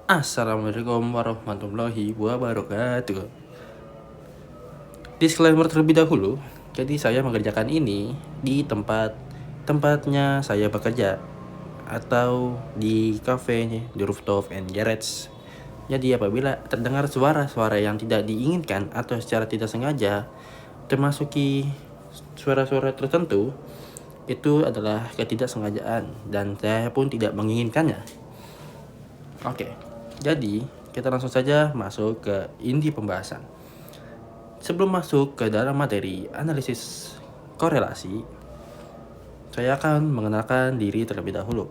Assalamualaikum warahmatullahi wabarakatuh. Disclaimer terlebih dahulu, jadi saya mengerjakan ini di tempatnya saya bekerja atau di cafe, di rooftop and garage. Jadi apabila terdengar suara-suara yang tidak diinginkan atau secara tidak sengaja termasuki suara-suara tertentu, itu adalah ketidaksengajaan dan saya pun tidak menginginkannya. Oke, jadi kita langsung saja masuk ke inti pembahasan. Sebelum masuk ke dalam materi analisis korelasi, saya akan mengenalkan diri terlebih dahulu.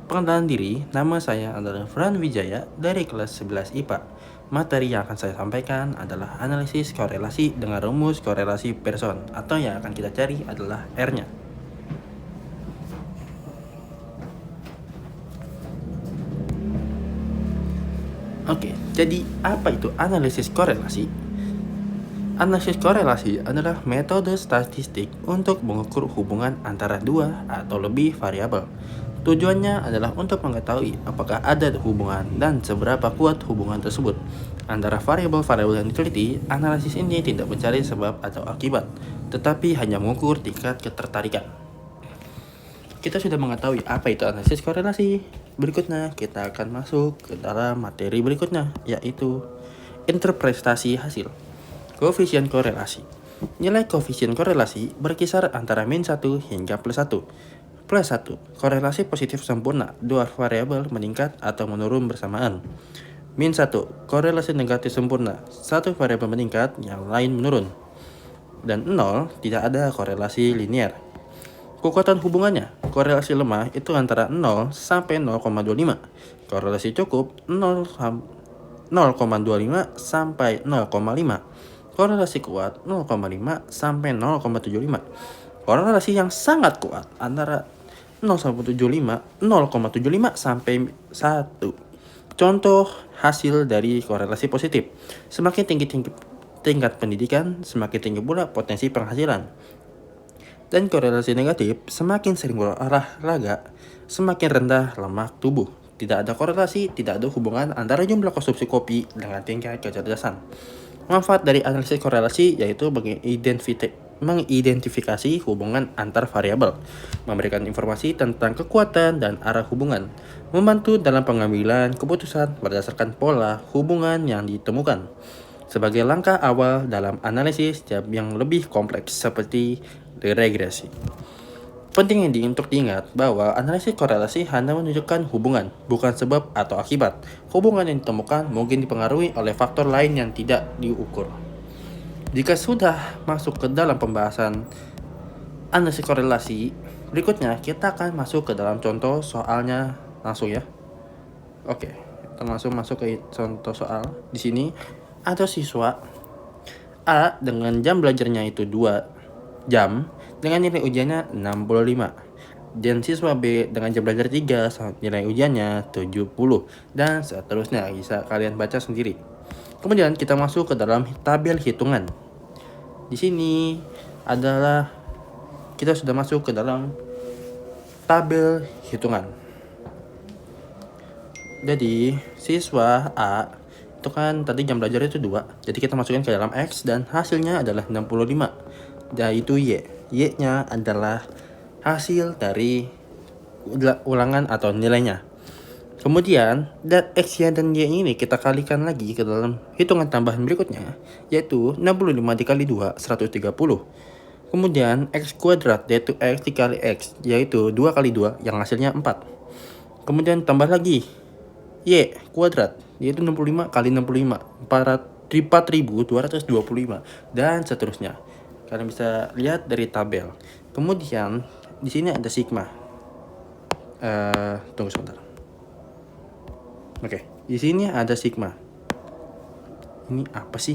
Pengenalan diri, nama saya adalah Fran Wijaya dari kelas 11 IPA. Materi yang akan saya sampaikan adalah analisis korelasi dengan rumus korelasi Pearson, atau yang akan kita cari adalah R-nya. Oke, jadi apa itu analisis korelasi? Analisis korelasi adalah metode statistik untuk mengukur hubungan antara dua atau lebih variabel. Tujuannya adalah untuk mengetahui apakah ada hubungan dan seberapa kuat hubungan tersebut. Antara variabel-variabel yang diteliti, analisis ini tidak mencari sebab atau akibat, tetapi hanya mengukur tingkat ketertarikan. Kita sudah mengetahui apa itu analisis korelasi. Berikutnya, kita akan masuk ke dalam materi berikutnya, yaitu interpretasi hasil. Koefisien korelasi. Nilai koefisien korelasi berkisar antara min 1 hingga plus 1. Plus 1, korelasi positif sempurna, dua variabel meningkat atau menurun bersamaan. Min 1, korelasi negatif sempurna, satu variabel meningkat, yang lain menurun. Dan 0, tidak ada korelasi linear. Kekuatan hubungannya, korelasi lemah itu antara 0 sampai 0,25. Korelasi cukup 0,25 sampai 0,5. Korelasi kuat 0,5 sampai 0,75. Korelasi yang sangat kuat antara 0,75 sampai 1. Contoh hasil dari korelasi positif. Semakin tinggi tingkat pendidikan, semakin tinggi pula potensi penghasilan. Dan korelasi negatif, semakin sering berolahraga, semakin rendah lemak tubuh. Tidak ada korelasi, tidak ada hubungan antara jumlah konsumsi kopi dengan tingkat kecerdasan. Manfaat dari analisis korelasi yaitu mengidentifikasi hubungan antar variabel, memberikan informasi tentang kekuatan dan arah hubungan, membantu dalam pengambilan keputusan berdasarkan pola hubungan yang ditemukan. Sebagai langkah awal dalam analisis yang lebih kompleks seperti regresi. Penting untuk diingat bahwa analisis korelasi hanya menunjukkan hubungan, bukan sebab atau akibat. Hubungan yang ditemukan mungkin dipengaruhi oleh faktor lain yang tidak diukur. Jika sudah masuk ke dalam pembahasan analisis korelasi, berikutnya kita akan masuk ke dalam contoh soalnya langsung ya. Oke, kita langsung masuk ke contoh soal. Di sini ada siswa A dengan jam belajarnya itu 2 jam dengan nilai ujiannya 65. Dan siswa B dengan jam belajar 3 nilai ujiannya 70 dan seterusnya. Bisa kalian baca sendiri. Kemudian kita masuk ke dalam tabel hitungan. Di sini adalah kita sudah masuk ke dalam tabel hitungan. Jadi siswa A itu kan tadi jam belajar itu 2. Jadi kita masukkan ke dalam X dan hasilnya adalah 65. Yaitu Y-nya adalah hasil dari ulangan atau nilainya. Kemudian, X-nya dan Y ini kita kalikan lagi ke dalam hitungan tambahan berikutnya, yaitu 65 dikali 2, 130. Kemudian, X kuadrat, yaitu X dikali X, yaitu 2 kali 2, yang hasilnya 4. Kemudian tambah lagi, Y kuadrat, yaitu 65 kali 65, 4.225, dan seterusnya. Kalian bisa lihat dari tabel. Kemudian di sini ada sigma. Tunggu sebentar. Oke, di sini ada sigma. Ini apa sih?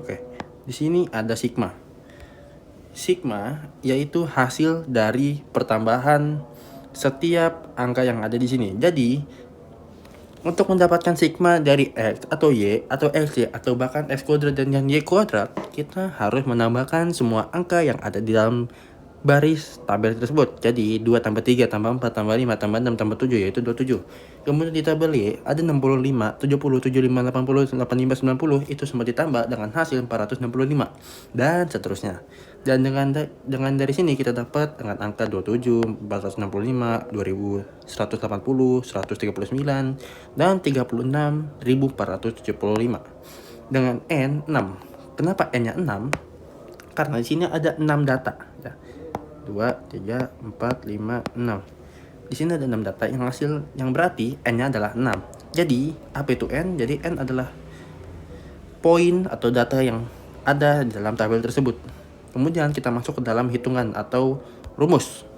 Oke, di sini ada sigma. Sigma yaitu hasil dari pertambahan setiap angka yang ada di sini. Jadi Untuk mendapatkan sigma dari X atau Y atau XY atau bahkan X kuadrat dan yang Y kuadrat, kita harus menambahkan semua angka yang ada di dalam baris tabel tersebut. Jadi 2 tambah 3 tambah 4 tambah 5 tambah 6 tambah 7 yaitu 27. Kemudian di tabel Y ada 65, 70, 75, 80, 85, 90 itu semua ditambah dengan hasil 465 dan seterusnya. Dan dengan dari sini kita dapat dengan angka 27, 465, 2180, 139 dan 36.475 dengan N 6. Kenapa N-nya 6? Karena di sini ada 6 data. 2, 3, 4, 5, 6. Di sini ada 6 data yang berarti N-nya adalah 6. Jadi, apa itu N? Jadi N adalah poin atau data yang ada di dalam tabel tersebut. Kemudian kita masuk ke dalam hitungan atau rumus.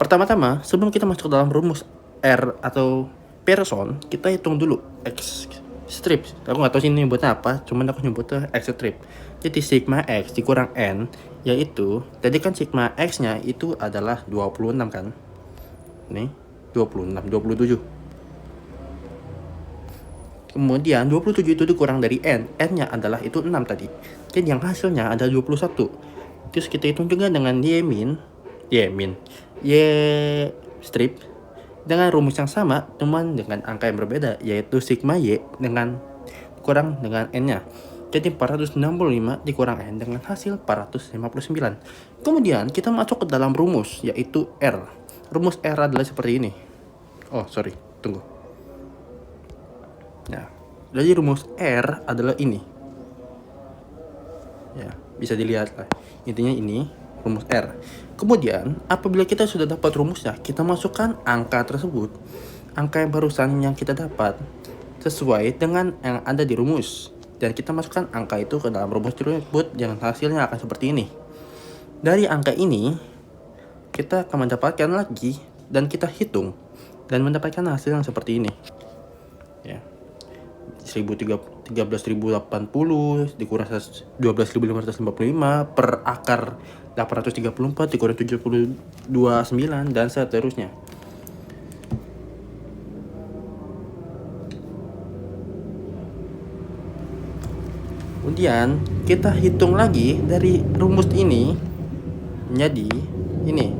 Pertama-tama, sebelum kita masuk ke dalam rumus R atau person, kita hitung dulu X strip. Aku nggak tahu sih ini buatnya apa, cuman aku nyebutnya X strip. Jadi sigma X dikurang N, yaitu tadi kan sigma X-nya itu adalah 26 kan. Nih, 26, 27. Kemudian 27 itu dikurang dari N. N-nya adalah itu 6 tadi. Jadi yang hasilnya ada 21. Terus kita hitung juga dengan Y strip dengan rumus yang sama, cuman dengan angka yang berbeda, yaitu sigma Y dengan kurang dengan N-nya. Jadi 465 dikurang N dengan hasil 459. Kemudian kita masuk ke dalam rumus, yaitu R. Rumus R adalah seperti ini. Oh, sorry, tunggu. Nah, jadi rumus R adalah ini. Ya, bisa dilihat lah. Intinya ini rumus R. Kemudian, apabila kita sudah dapat rumusnya, kita masukkan angka tersebut. Angka yang barusan yang kita dapat sesuai dengan yang ada di rumus. Dan kita masukkan angka itu ke dalam rumus tersebut yang hasilnya akan seperti ini. Dari angka ini, kita akan mendapatkan lagi dan kita hitung dan mendapatkan hasil yang seperti ini. Ya. 13.080 dikurang 12.555 per akar 834 dikurang 729 dan seterusnya. Kemudian kita hitung lagi dari rumus ini menjadi ini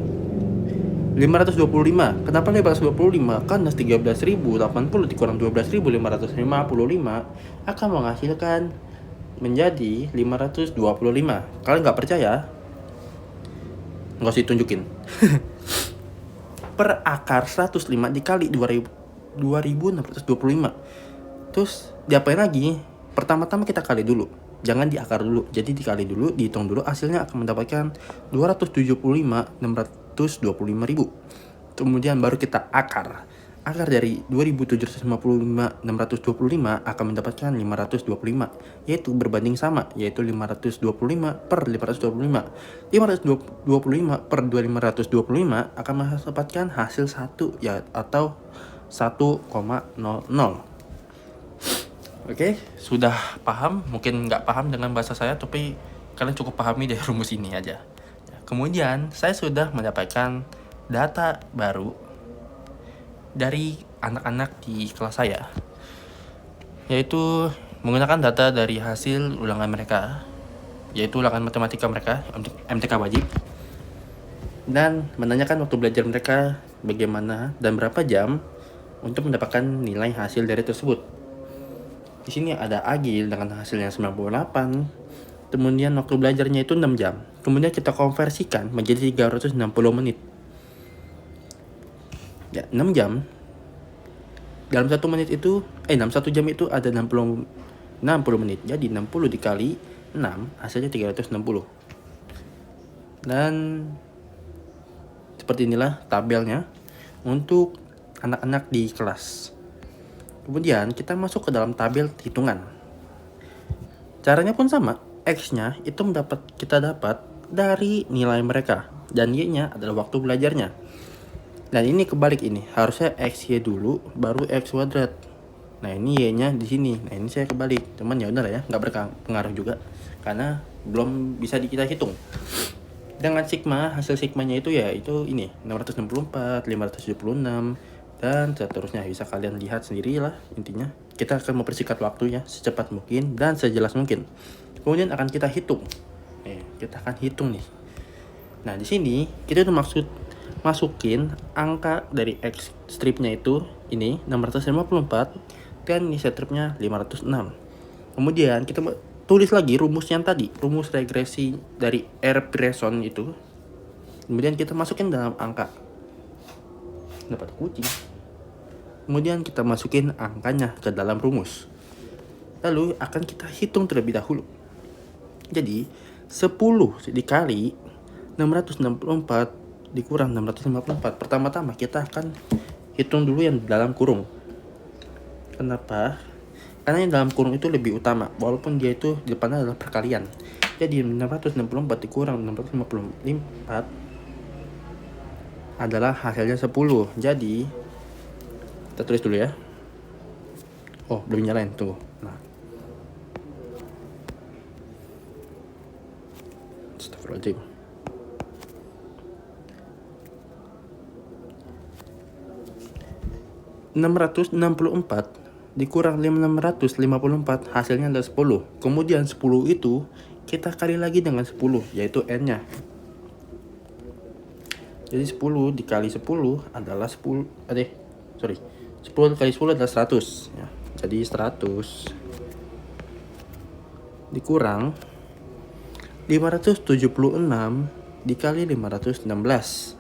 525. Kenapa 525? Karena 13.080 dikurang 12.555 akan menghasilkan menjadi 525. Kalian nggak percaya? Nggak usah ditunjukin. Per akar 105 dikali 2625. Terus diapain lagi? Pertama-tama kita kali dulu. Jangan diakar dulu. Jadi dikali dulu, dihitung dulu, hasilnya akan mendapatkan 275.625.000. Kemudian baru kita akar. Akar dari 2.755.625 akan mendapatkan 525, yaitu berbanding sama, yaitu 525 per 525. 525 per 525 akan mendapatkan hasil 1 ya, atau 1,00. Oke, sudah paham? Mungkin nggak paham dengan bahasa saya, tapi kalian cukup pahami dari rumus ini aja. Kemudian, saya sudah mendapatkan data baru dari anak-anak di kelas saya, yaitu menggunakan data dari hasil ulangan mereka, yaitu ulangan matematika mereka, MTK wajib, dan menanyakan waktu belajar mereka bagaimana dan berapa jam untuk mendapatkan nilai hasil dari tersebut. Di sini ada Agil dengan hasilnya 98. Kemudian waktu belajarnya itu 6 jam. Kemudian kita konversikan menjadi 360 menit. Ya, 6 jam. Dalam 1 menit itu dalam 1 jam itu ada 60 menit. Jadi 60 dikali 6 hasilnya 360. Dan seperti inilah tabelnya untuk anak-anak di kelas. Kemudian kita masuk ke dalam tabel hitungan. Caranya pun sama. X-nya itu kita dapat dari nilai mereka dan Y-nya adalah waktu belajarnya. Dan ini kebalik ini. Harusnya XY dulu baru X kuadrat. Nah, ini Y-nya di sini. Nah, ini saya kebalik. Cuman ya udah lah ya, nggak berpengaruh juga karena belum bisa kita hitung. Dengan sigma, hasil sigmanya itu ya itu ini 664, 576 dan seterusnya. Bisa kalian lihat sendiri lah intinya. Kita akan mempersingkat waktunya secepat mungkin dan sejelas mungkin. Kemudian akan kita hitung. Kita akan hitung nih. Nah, di sini kita udah masukin angka dari X stripnya itu ini 654 dan ini Z stripnya 506. Kemudian kita tulis lagi rumus yang tadi, rumus regresi dari R Pearson itu. Kemudian kita masukin dalam angka. Dapat kucing. Kemudian kita masukin angkanya ke dalam rumus. Lalu akan kita hitung terlebih dahulu. Jadi 10 dikali 664 dikurang 654. Pertama-tama kita akan hitung dulu yang dalam kurung. Kenapa? Karena yang dalam kurung itu lebih utama, walaupun dia itu di depannya adalah perkalian. Jadi 664 dikurang 654 adalah hasilnya 10. Jadi kita tulis dulu ya. Oh, belum nyalain, tunggu. Nah, astagfirullahaladzim. (664) dikurang 654 hasilnya adalah 10. Kemudian 10 itu kita kali lagi dengan 10, yaitu n-nya. Jadi 10 dikali 10 adalah 10 kali 10 adalah 100 ya. Jadi 100 dikurang 576 dikali 516.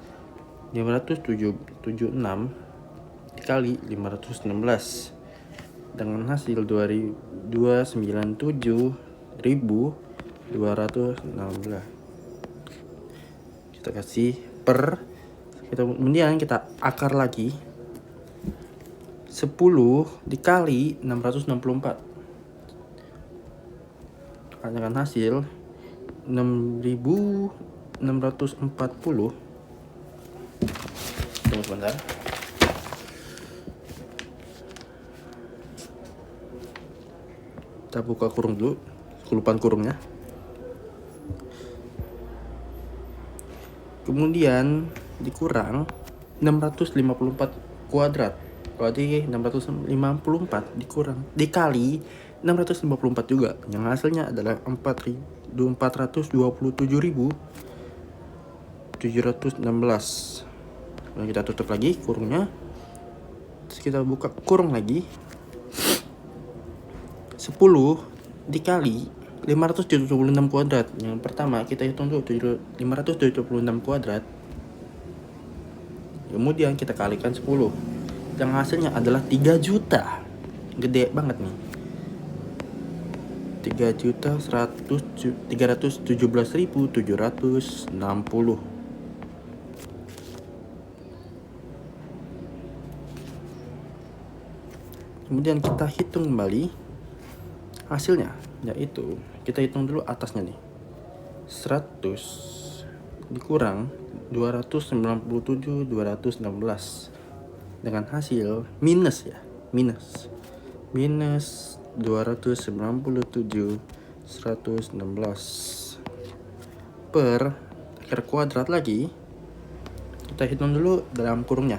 576 dikali 516 dengan hasil 297.216. Kita kasih per, kemudian kita akar lagi 10 dikali 664 dengan hasil 6.640. Tunggu sebentar. Kita buka kurung dulu, kelupaan kurungnya. Kemudian dikurang 654 kuadrat. Berarti 654 dikurang dikali 654 juga. Yang hasilnya adalah 427.716. Nah, kita tutup lagi kurungnya. Terus kita buka kurung lagi. 10 dikali 576 kuadrat. Yang pertama kita hitung dulu 576 kuadrat. Kemudian kita kalikan 10. Yang hasilnya adalah 3 juta. Gede banget nih. 3.317.760. Kemudian kita hitung kembali hasilnya, yaitu kita hitung dulu atasnya nih. 100 dikurang 297.216 dengan hasil minus 297.116 per akar kuadrat lagi. Kita hitung dulu dalam kurungnya.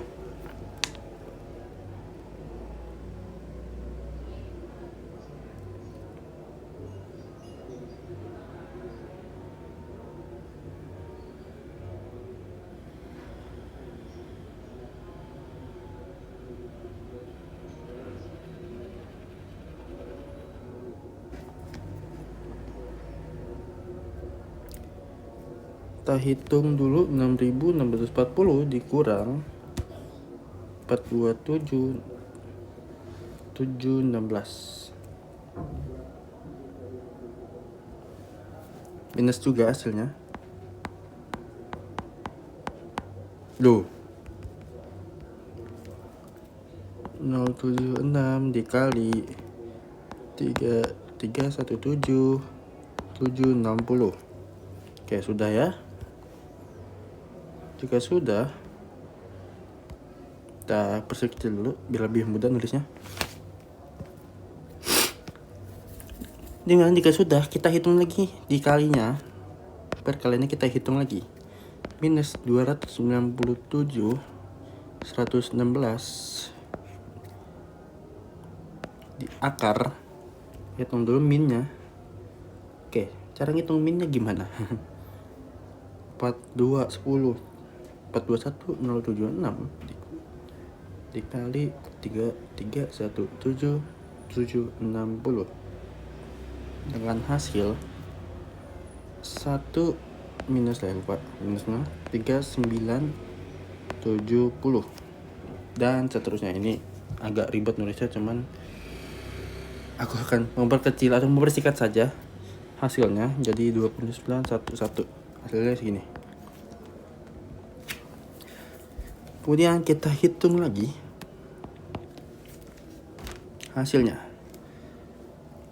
Kita hitung dulu 6.640 dikurang 427.716. Minus juga hasilnya. Loh. 076 dikali 317.760. Oke, sudah ya. Jika sudah, kita persegi dulu biar lebih mudah nulisnya. Dengan jika sudah, kita hitung lagi dikalinya. Per kalinya kita hitung lagi. Minus 297 116 di akar, hitung dulu minnya. Oke, cara ngitung minnya gimana? 42 10 421 076 dikali 3317 760 dengan hasil 1 minus lupa minusnya 3970 dan seterusnya. Ini agak ribet nulisnya, cuman aku akan memperkecil atau mempersingkat saja hasilnya jadi 2911. Hasilnya segini. Kemudian kita hitung lagi hasilnya.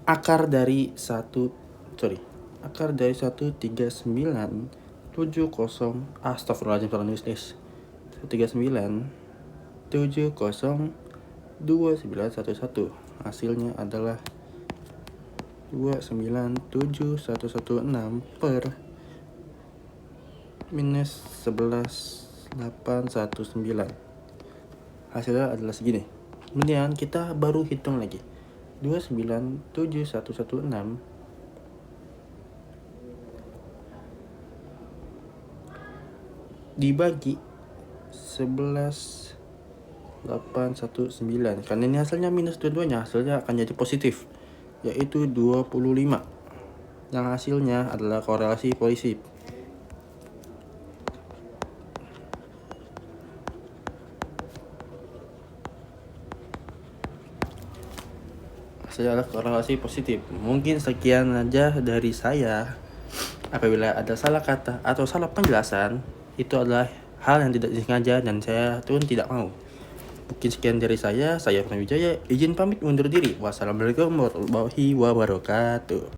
Akar dari 13970 astagfirullahaladzim salah nulis. 13970 2911. Hasilnya adalah 297116 per minus 11819. Hasilnya adalah segini. Kemudian kita baru hitung lagi 297116 dibagi 11819. Karena ini hasilnya minus dua-duanya, hasilnya akan jadi positif, yaitu 25. Yang hasilnya adalah korelasi positif. Hasilnya adalah korelasi positif. Mungkin sekian aja dari saya. Apabila ada salah kata atau salah penjelasan, itu adalah hal yang tidak disengaja dan saya pun tidak mau. Mungkin sekian dari saya Purnawijaya, izin pamit undur diri. Wassalamualaikum warahmatullahi wabarakatuh.